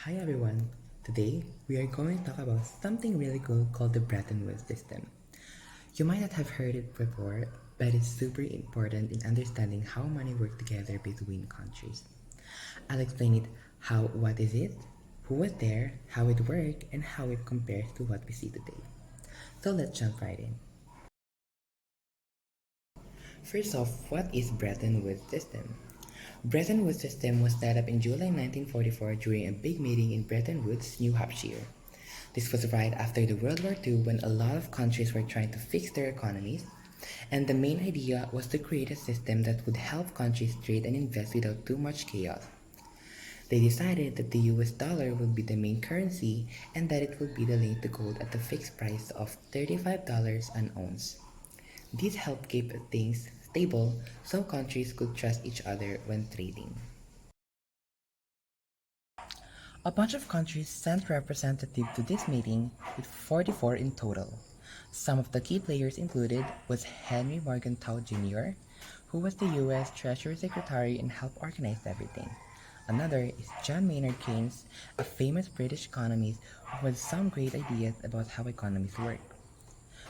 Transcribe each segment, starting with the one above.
Hi everyone! Today we are going to talk about something really cool called the Bretton Woods system. You might not have heard it before, but it's super important in understanding how money works together between countries. I'll explain it what is it, who was there, how it worked, and how it compares to what we see today. So let's jump right in. First off, what is Bretton Woods system? Bretton Woods system was set up in July 1944 during a big meeting in Bretton Woods, New Hampshire. This was right after the World War II when a lot of countries were trying to fix their economies, and the main idea was to create a system that would help countries trade and invest without too much chaos. They decided that the US dollar would be the main currency and that it would be the link to gold at a fixed price of $35 an ounce. This helped keep things stable so countries could trust each other when trading. A bunch of countries sent representatives to this meeting, with 44 in total. Some of the key players included was Henry Morgenthau Jr., who was the US Treasury Secretary and helped organize everything. Another is John Maynard Keynes, a famous British economist who had some great ideas about how economies work.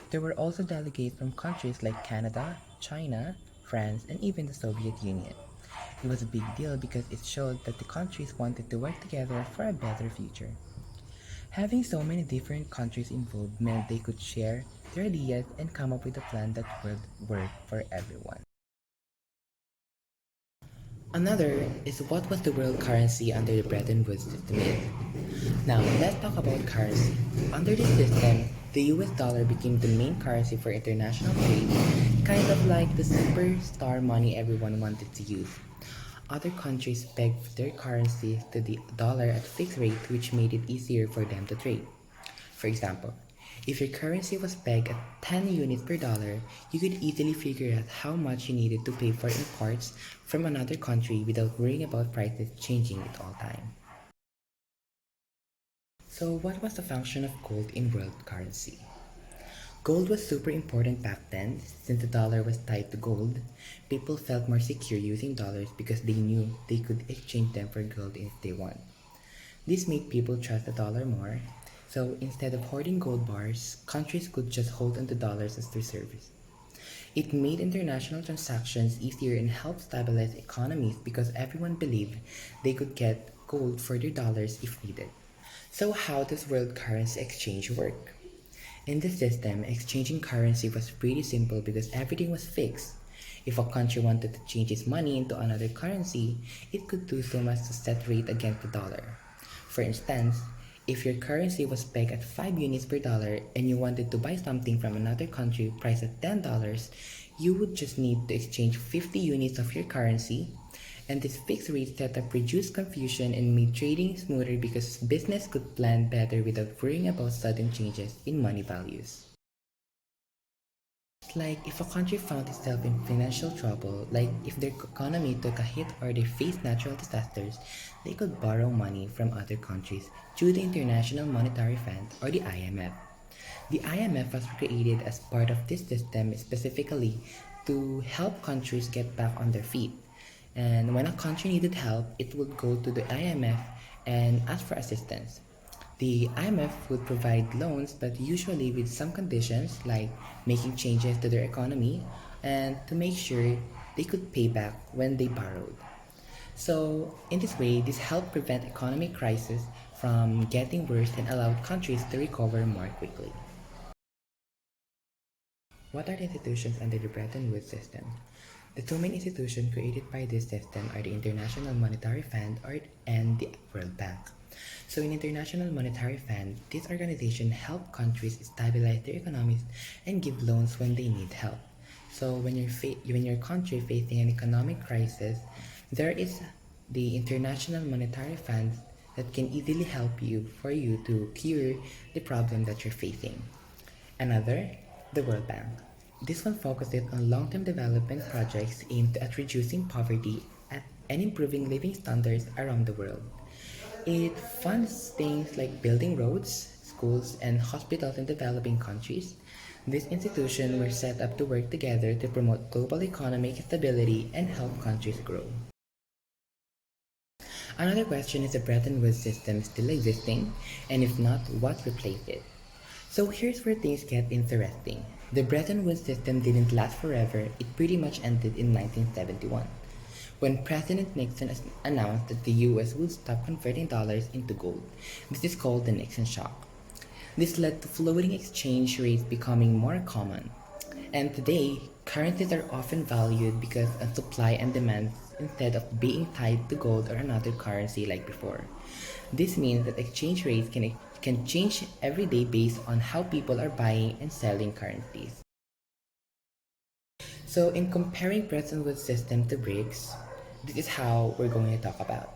There were also delegates from countries like Canada, China, France, and even the Soviet Union. It was a big deal because it showed that the countries wanted to work together for a better future. Having so many different countries involved meant they could share their ideas and come up with a plan that would work for everyone. Another is what was the world currency under the Bretton Woods system is. Now, let's talk about currency. Under this system, the US dollar became the main currency for international trade, kind of like the superstar money everyone wanted to use. Other countries pegged their currency to the dollar at fixed rate, which made it easier for them to trade. For example, if your currency was pegged at 10 units per dollar, you could easily figure out how much you needed to pay for imports from another country without worrying about prices changing at all time. So what was the function of gold in world currency? Gold was super important back then. Since the dollar was tied to gold, people felt more secure using dollars because they knew they could exchange them for gold if they want. This made people trust the dollar more, so instead of hoarding gold bars, countries could just hold onto dollars as their service. It made international transactions easier and helped stabilize economies because everyone believed they could get gold for their dollars if needed. So how does world currency exchange work? In this system, exchanging currency was pretty simple because everything was fixed. If a country wanted to change its money into another currency, it could do so as to set rate against the dollar. For instance, if your currency was pegged at 5 units per dollar and you wanted to buy something from another country priced at $10, you would just need to exchange 50 units of your currency, and this fixed rate setup reduced confusion and made trading smoother because business could plan better without worrying about sudden changes in money values. It's like if a country found itself in financial trouble, like if their economy took a hit or they faced natural disasters, they could borrow money from other countries through the International Monetary Fund or the IMF. The IMF was created as part of this system specifically to help countries get back on their feet. And when a country needed help, it would go to the IMF and ask for assistance. The IMF would provide loans, but usually with some conditions like making changes to their economy and to make sure they could pay back when they borrowed. So, in this way, this helped prevent economic crisis from getting worse and allowed countries to recover more quickly. What are the institutions under the Bretton Woods system? The two main institutions created by this system are the International Monetary Fund and the World Bank. So in International Monetary Fund, this organization helps countries stabilize their economies and give loans when they need help. So when your country facing an economic crisis, there is the International Monetary Fund that can easily help you for you to cure the problem that you're facing. Another, the World Bank. This one focuses on long-term development projects aimed at reducing poverty and improving living standards around the world. It funds things like building roads, schools, and hospitals in developing countries. These institutions were set up to work together to promote global economic stability and help countries grow. Another question is the Bretton Woods system still existing, and if not, what replaced it? So here's where things get interesting. The Bretton Woods system didn't last forever, it pretty much ended in 1971, when President Nixon announced that the US would stop converting dollars into gold. This is called the Nixon shock. This led to floating exchange rates becoming more common. And today, currencies are often valued because of supply and demand instead of being tied to gold or another currency like before. This means that exchange rates can change every day based on how people are buying and selling currencies. So in comparing Bretton Woods system to BRICS, this is how we're going to talk about.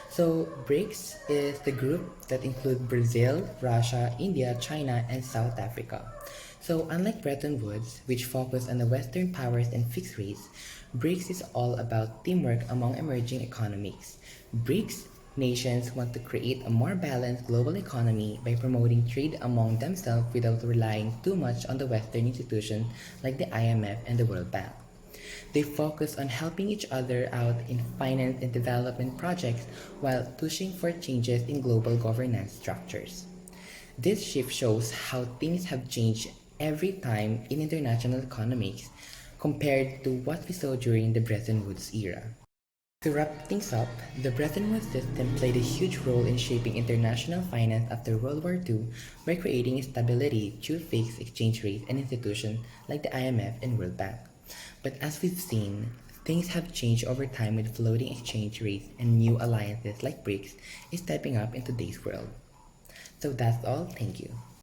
So BRICS is the group that includes Brazil, Russia, India, China, and South Africa. So unlike Bretton Woods, which focused on the Western powers and fixed rates, BRICS is all about teamwork among emerging economies. BRICS nations want to create a more balanced global economy by promoting trade among themselves without relying too much on the Western institutions like the IMF and the World Bank. They focus on helping each other out in finance and development projects while pushing for changes in global governance structures. This shift shows how things have changed every time in international economics compared to what we saw during the Bretton Woods era. To wrap things up, the Bretton Woods system played a huge role in shaping international finance after World War II by creating stability through fixed exchange rates and institutions like the IMF and World Bank. But as we've seen, things have changed over time with floating exchange rates and new alliances like BRICS is stepping up in today's world. So that's all, thank you.